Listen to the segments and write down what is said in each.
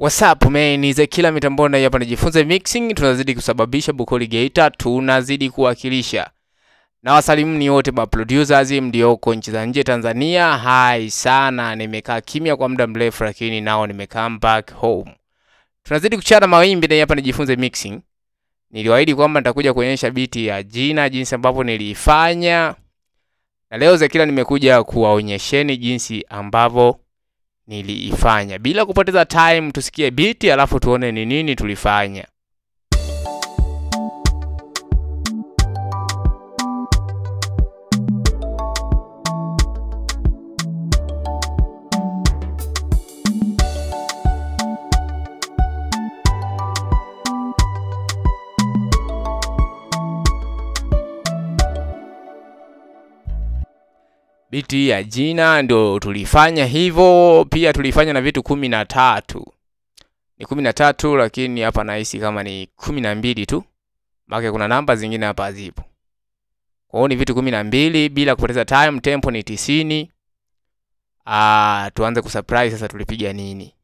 What's up man, ni Zekila mitamboni hapa najifunza mixing, tunazidi kusababisha Bukoli Geita, tunazidi kuwakilisha. Na wasalimu ni wote ba producers mlioko nchi za nje Tanzania. Hai sana, nimekaa kimya kwa muda mrefu lakini nao come back home. Tunazidi kuchana mawimbi na hapa najifunza mixing. Niliwaahidi kwamba nitakuja kuonyesha biti ya jina jinsi ambavyo nilifanya. Na leo Zekila nimekuja kuwaonyesheni jinsi ambavyo niliifanya. Bila kupoteza time tusikie biti alafu tuone ni nini tulifanya. Biti ya jina ndio tulifanya hivyo, pia tulifanya na vitu 13. Ni 13 lakini hapa nahisi kama ni 12 tu. Maana kuna namba zingine hapa zipo. Kwa hiyo ni vitu 12 bila kupoteza time, tempo ni 90. Tuanze kusurprise sasa tulipiga nini.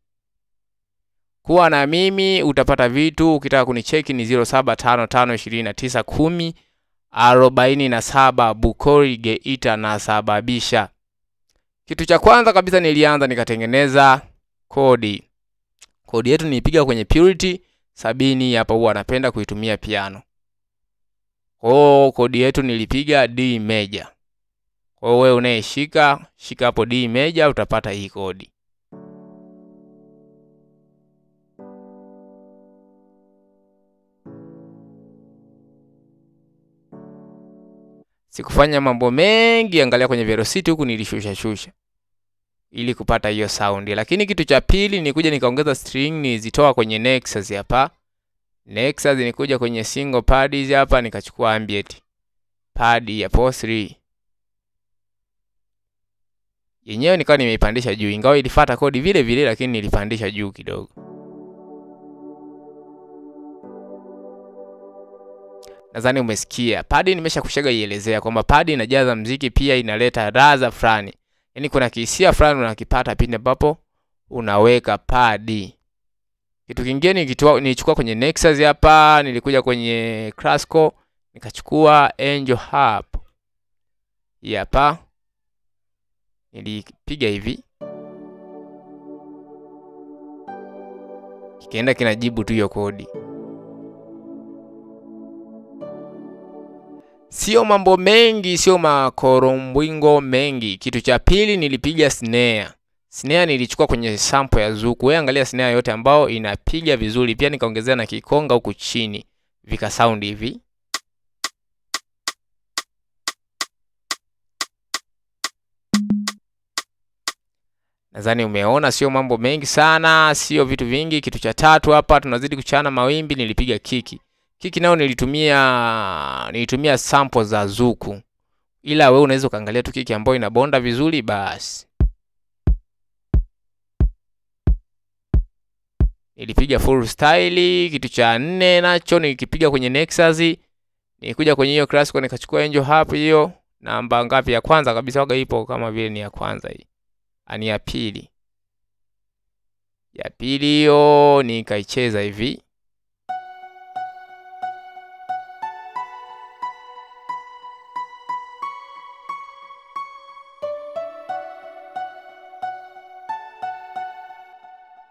Kuwa na mimi utapata vitu, ukitaka kunicheki ni 0755291047 Bukoli Geita na sababisha. Kitu cha kwanza kabisa nilianza nikatengeneza kodi. Kodi yetu nilipiga kwenye Purity 70, hapa huwa napenda kuitumia piano. Kodi yetu nilipiga D major. Kwa hiyo wewe unayeshika hapo D major utapata hii kodi. Sikufanya mambo mengi, angalia kwenye velocity huku nilishusha ili kupata hiyo sound. Lakini kitu cha pili ni kuja nikaongeza string, nizitoa kwenye Nexus hapa. Nexus nikuja kwenye single pads hapa nikachukua ambient pad ya PO3. Yenyewe nikawa nimeipandisha juu, ingawa ilifuata kodi vile vile lakini nilipandisha juu kidogo. Nadhani umesikia. Pad nimeshakushaga ielezea kwamba pad inajaza muziki, pia inaleta ladha fulani. Yaani kuna kihisia fulani unakipata pindi ambapo unaweka pad. Kitu kingine nilichukua kwenye Nexus hapa, nilikuja kwenye Classical nikachukua Angel Harp. Hapa nilipiga hivi. Kikaenda kinajibu tu hiyo kodi. Sio mambo mengi, sio makorombwingo mengi. Kitu cha pili nilipiga snare. Snare nilichukua kwenye sample ya Zuku. Wewe angalia snare yote ambao inapiga vizuri. Pia nikaongezea na kikonga huku chini. Vika sound hivi. Nadhani umeona sio mambo mengi sana, sio vitu vingi. Kitu cha tatu hapa tunazidi kuchana mawimbi, nilipiga kiki. Kiki nao nilitumia sample za Zuku. Ila wewe unaweza kaangalia tu kiki ambayo inabonda vizuri basi. Nilipiga full style. Kitu cha 4 nacho nilikipiga kwenye Nexus. Nilikuja kwenye hiyo Classical nikachukua Angel Harp hiyo. Namba ngapi ya kwanza kabisa waga ipo kama vile ni ya kwanza hii. Ani ya pili. Ya pili hiyo nikaicheza hivi.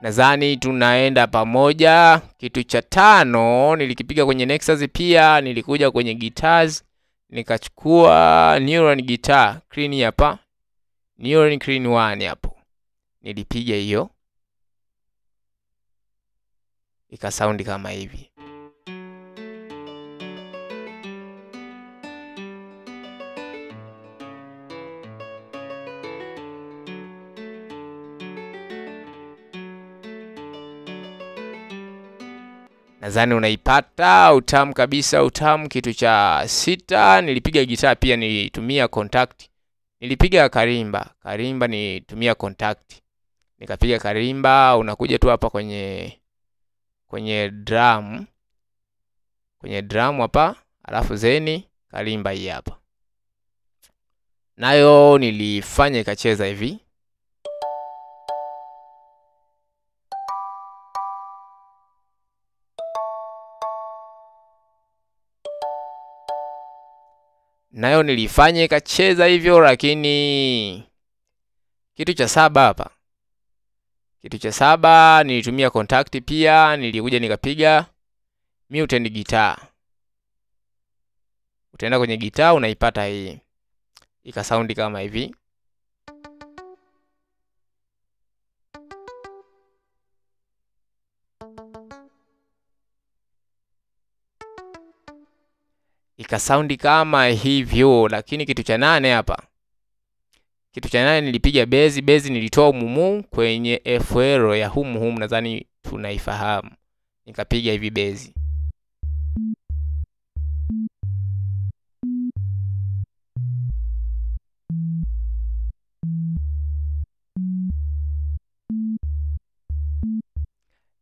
Nadhani tunaenda pamoja. Kitu cha 5 nilikipiga kwenye Nexus, pia nilikuja kwenye guitars nikachukua Neuron guitar clean hapa. Neuron clean 1 hapo. Nilipiga hiyo. Ika sound kama hivi. Nadhani unaipata utamu kabisa, utamu. Kitu cha 6 nilipiga gitaa, pia nilitumia contact. Nilipiga karimba nilitumia contact. Nikapiga karimba, unakuja tu hapa kwenye drum. Kwenye drum hapa, alafu zeni karimba hii hapa. Nayo nilifanya ikacheza hivi. nayo nilifanya ikacheza hivyo, lakini kitu cha 7 hapa. Kitu cha 7 nilitumia contact pia, nilikuja nikapiga muted guitar. Utaenda kwenye gitaa unaipata hii. Ika sound kama hivi. Ika sound kama hivyo, lakini kitu cha 8 hapa. Kitu cha 8 nilipiga bezi, nilitoa mumu kwenye FL ya humu nadhani tunaifahamu. Nikapiga hivi bezi.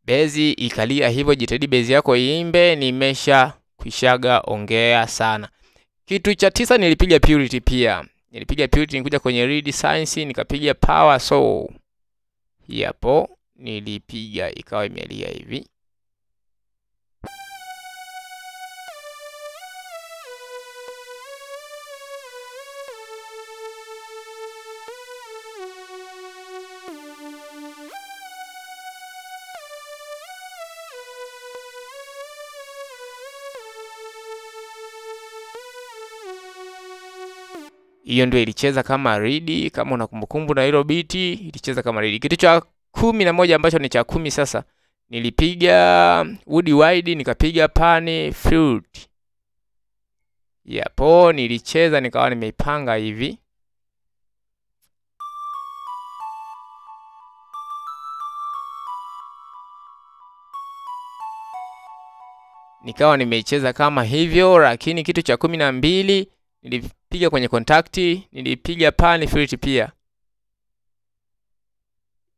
Bezi ikalia hivyo, jitahidi bezi yako iimbe, nimesha kuishaga ongea sana. Kitu cha 9 nilipiga purity pia. Nilipiga purity, nikuja kwenye read science nikapiga power soul. Hapo nilipiga ikawa imelia hivi. Hiyo ndio ilicheza kama read, kama una kumbukumbu na hilo biti, ilicheza kama read. Kitu cha 11 ambacho ni cha 10 sasa, nilipiga wood wide, nikapiga pan flute. Hapo nilicheza nikawa nimeipanga hivi. Nikawa nimeicheza kama hivyo, lakini kitu cha 12 nilipiga kwenye contact, nilipiga pan flute pia.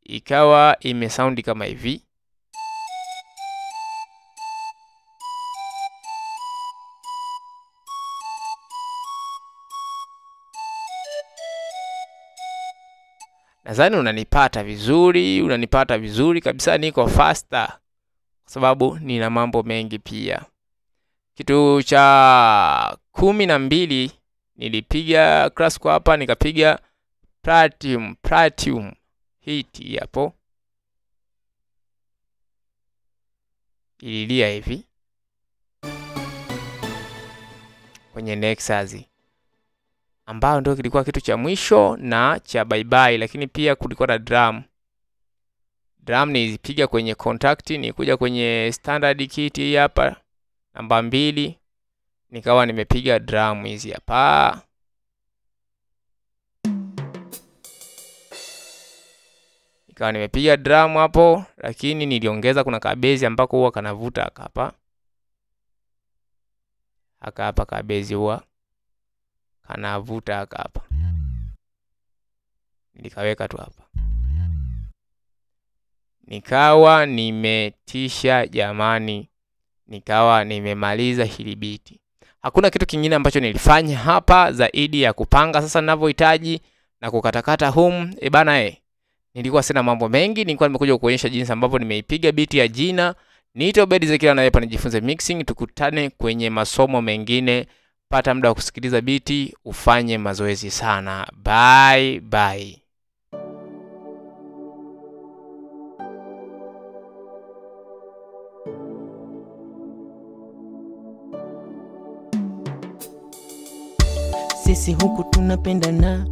Ikawa imesound kama hivi. Nadhani unanipata vizuri kabisa, niko faster kwa sababu nina mambo mengi pia. Kitu cha 12 nilipiga classical hapa, nikapiga platinum hit hapo. Ililia hivi kwenye Nexus, ambao ndio kilikuwa kitu cha mwisho na cha bye bye, lakini pia kulikuwa na drum. Drum nilipiga kwenye contact, nikuja kwenye standard kit hapa namba 2, nikawa nimepiga drum hizi hapa. Nikawa nimepiga drum hapo, lakini niliongeza kuna kabezi ambako huwa kanavuta hapa. Hapa kabezi huwa kanavuta hapa. Nikaweka tu hapa. Nikawa nimetisha jamani. Nikawa nimemaliza hili biti. Hakuna kitu kingine ambacho nilifanya hapa zaidi ya kupanga sasa ninavyohitaji na kukatakata home. Bana nilikuwa sina mambo mengi, nilikuwa nimekuja kuonyesha jinsi ambavyo nimeipiga biti ya jina. Niito Bedi Zekila na hapa nijifunze mixing. Tukutane kwenye masomo mengine. Pata muda wa kusikiliza biti, ufanye mazoezi sana. Bye bye. Sisi huku tunapendana,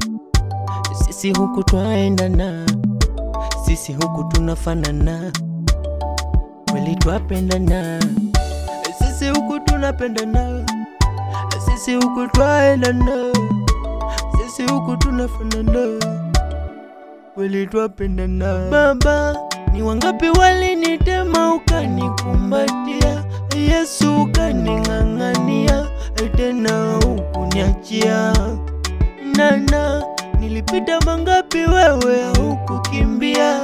sisi huku twaendana, sisi huku tunafanana, kweli twapendana. Sisi huku tunapendana, sisi huku twaendana, sisi huku tunafanana, kweli twapendana. Baba, ni wangapi walinitema ukanikumbatia, Yesu ukaning'ang'ania, tena hukuniachia. Nana, nilipita mangapi wewe hukukimbia,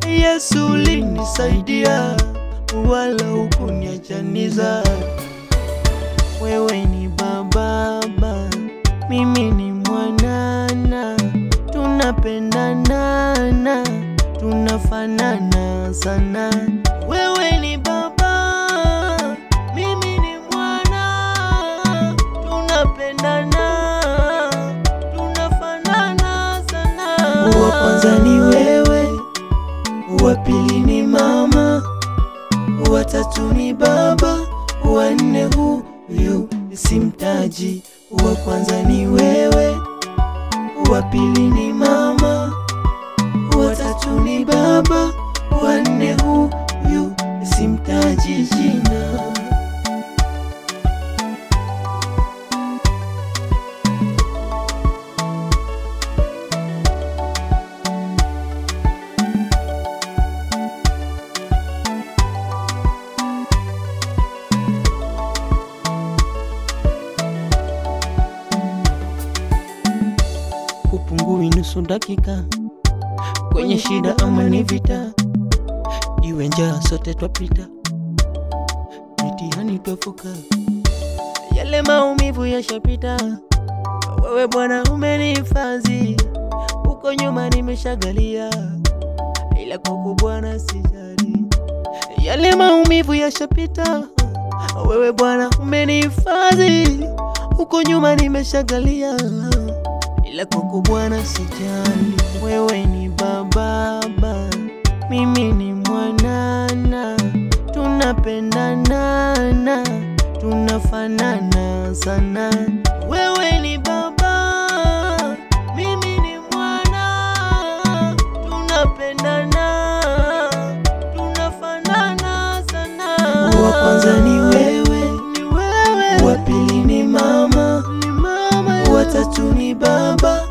Yesu ulinisaidia, wala hukuniachaniza. Wewe ni baba, mimi ni mwanana, tunapendana, tunafanana sana. Wewe ni baba, mimi ni mwana, tunapendana. Wa kwanza ni wewe, wa pili ni mama, wa tatu ni baba, wa nne huyu simtaji. Wa kwanza ni wewe, wa pili ni mama, wa tatu ni baba, wa nne huyu simtaji jina. Hupungui nusu dakika kwenye shida ama ni vita, iwe njaa sote twapita, mitihani twavuka, yale maumivu yashapita. Wewe Bwana umenihifadhi, huko nyuma nimeshagalia, ila kwako Bwana sijali, yale maumivu yashapita. Wewe Bwana umenihifadhi, huko nyuma nimeshagalia, ila kwako Bwana sijali. Wewe ni baba, mimi ni mwanana, tunapendana, tunafanana sana. Wewe ni baba, mimi ni mwana, tunapendana, tunafanana sana. Wa kwanza ni wewe, wa pili ni mama, wa tatu ni baba,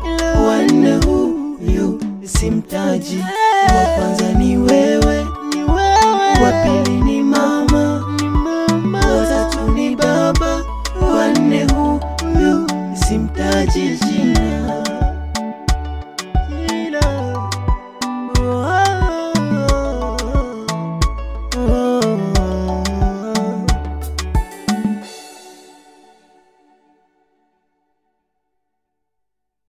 wa nne huyu simtaji. Wa kwanza ni wewe, wa pili ni mama, wa tatu ni baba, wa nne huyu simtaji.